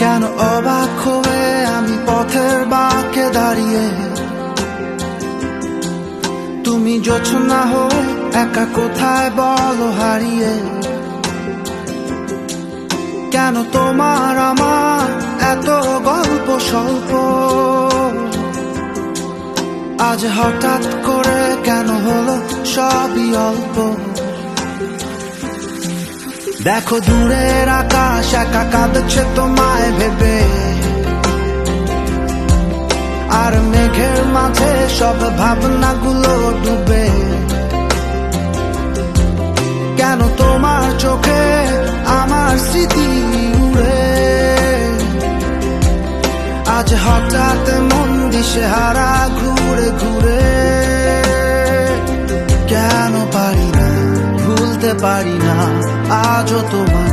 কেন অবাক হয়ে আমি পথের বাঁকে দাঁড়িয়ে, তুমি জোছনা হয়ে একা কোথায় বলো হারিয়ে। কেন তোমার আমার এত গল্প স্বল্প, আজ হঠাৎ করে কেন হলো সবই অল্প। দেখো দূরের আকাশ একা কাঁদছে তোমায় ভেবে, আর মেঘের মাঝে সব ভাবনাগুলো ডুবে। কেন তোমার চোখে আমার স্মৃতি উড়ে, আজ হঠাৎ মন দিশেহারা ঘুরে ঘুরে। কেন পারি না ভুলতে পারি না আজও তোমায়।